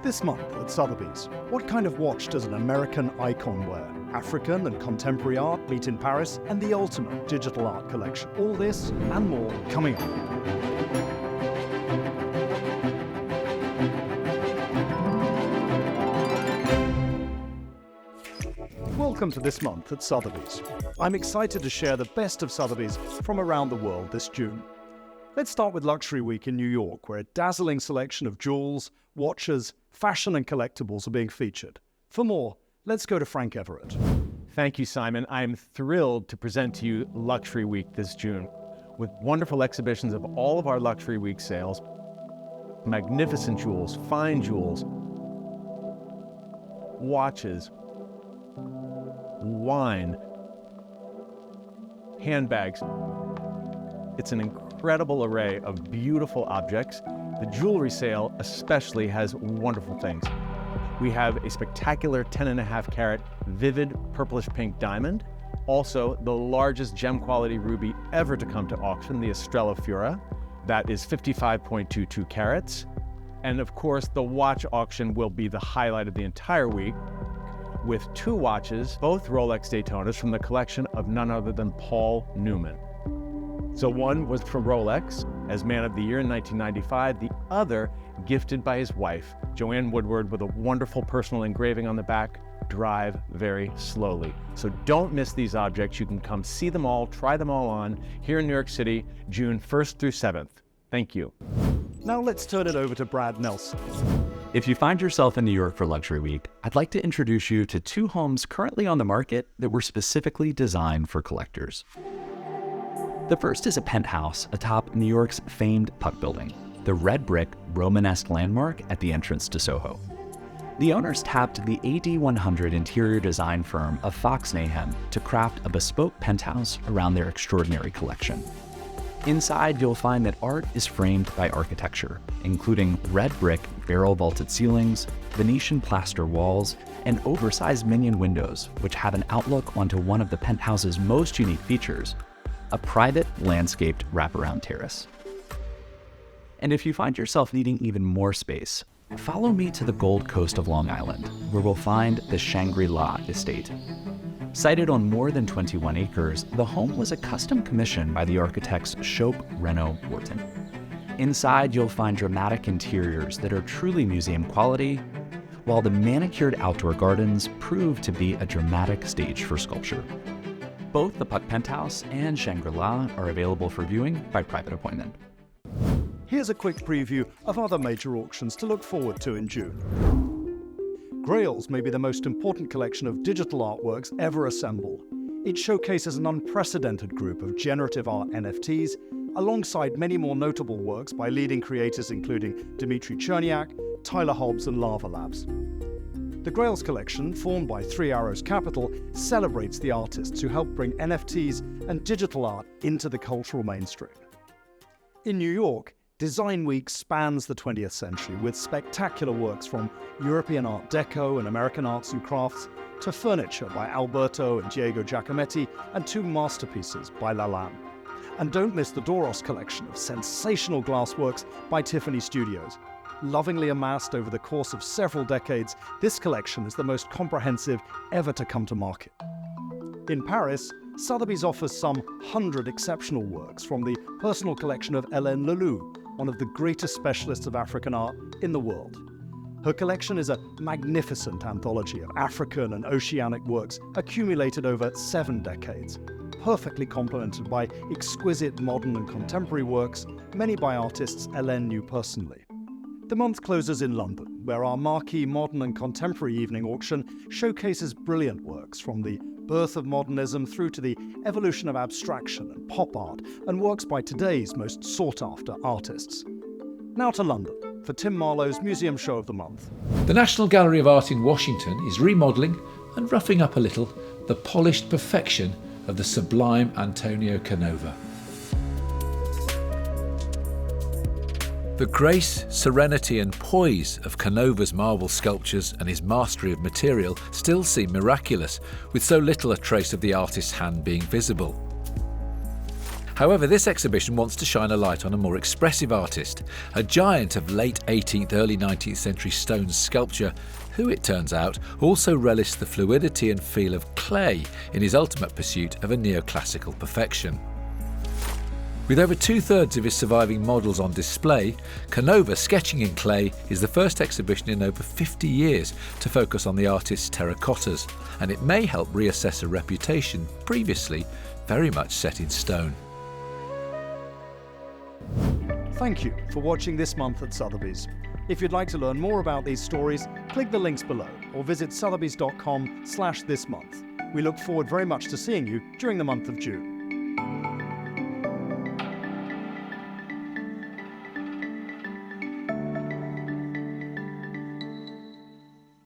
This month at Sothebys, what kind of watch does an American icon wear? African and contemporary art meet in Paris, and the ultimate digital art collection. All this and more coming up. Welcome to This Month at Sothebys. I'm excited to share the best of Sothebys from around the world this June. Let's start with Luxury Week in New York, where a dazzling selection of jewels, watches, fashion and collectibles are being featured. For more, let's go to Frank Everett. Thank you, Simon. I am thrilled to present to you Luxury Week this June, with wonderful exhibitions of all of our Luxury Week sales, magnificent jewels, fine jewels, watches, wine, handbags. It's an incredible array of beautiful objects. The jewelry sale especially has wonderful things. We have a spectacular 10.5 carat vivid purplish pink diamond. Also, the largest gem quality ruby ever to come to auction, the Estrella Fura. That is 55.22 carats. And of course, the watch auction will be the highlight of the entire week, with 2 watches, both Rolex Daytonas, from the collection of none other than Paul Newman. So one was from Rolex as Man of the Year in 1995, the other gifted by his wife, Joanne Woodward, with a wonderful personal engraving on the back, "Drive very slowly." So don't miss these objects. You can come see them all, try them all on, here in New York City, June 1st through 7th. Thank you. Now let's turn it over to Brad Nelson. If you find yourself in New York for Luxury Week, I'd like to introduce you to 2 homes currently on the market that were specifically designed for collectors. The first is a penthouse atop New York's famed Puck Building, the red brick Romanesque landmark at the entrance to Soho. The owners tapped the AD 100 interior design firm of Fox Nahum to craft a bespoke penthouse around their extraordinary collection. Inside, you'll find that art is framed by architecture, including red brick barrel vaulted ceilings, Venetian plaster walls, and oversized minion windows, which have an outlook onto one of the penthouse's most unique features, a private landscaped wraparound terrace. And if you find yourself needing even more space, follow me to the Gold Coast of Long Island, where we'll find the Shangri-La estate. Sited on more than 21 acres, the home was a custom commission by the architects Shope, Reno, Wharton. Inside, you'll find dramatic interiors that are truly museum quality, while the manicured outdoor gardens prove to be a dramatic stage for sculpture. Both the Puck Penthouse and Shangri-La are available for viewing by private appointment. Here's a quick preview of other major auctions to look forward to in June. Grails may be the most important collection of digital artworks ever assembled. It showcases an unprecedented group of generative art NFTs, alongside many more notable works by leading creators including Dmitry Cherniak, Tyler Hobbs and Lava Labs. The Grails collection, formed by Three Arrows Capital, celebrates the artists who help bring NFTs and digital art into the cultural mainstream. In New York, Design Week spans the 20th century with spectacular works from European Art Deco and American arts and crafts to furniture by Alberto and Diego Giacometti and 2 masterpieces by Lalande. And don't miss the Doros collection of sensational glassworks by Tiffany Studios. Lovingly amassed over the course of several decades, this collection is the most comprehensive ever to come to market. In Paris, Sotheby's offers some 100 exceptional works from the personal collection of Hélène Leloup, one of the greatest specialists of African art in the world. Her collection is a magnificent anthology of African and oceanic works accumulated over 7 decades, perfectly complemented by exquisite modern and contemporary works, many by artists Hélène knew personally. The month closes in London, where our marquee modern and contemporary evening auction showcases brilliant works from the birth of modernism through to the evolution of abstraction and pop art, and works by today's most sought-after artists. Now to London for Tim Marlowe's Museum Show of the Month. The National Gallery of Art in Washington is remodelling and roughing up a little the polished perfection of the sublime Antonio Canova. The grace, serenity and poise of Canova's marble sculptures and his mastery of material still seem miraculous, with so little a trace of the artist's hand being visible. However, this exhibition wants to shine a light on a more expressive artist, a giant of late 18th, early 19th century stone sculpture, who, it turns out, also relished the fluidity and feel of clay in his ultimate pursuit of a neoclassical perfection. With over 2/3 of his surviving models on display, Canova Sketching in Clay is the first exhibition in over 50 years to focus on the artist's terracottas, and it may help reassess a reputation previously very much set in stone. Thank you for watching this month at Sothebys. If you'd like to learn more about these stories, click the links below or visit sothebys.com/thismonth. We look forward very much to seeing you during the month of June.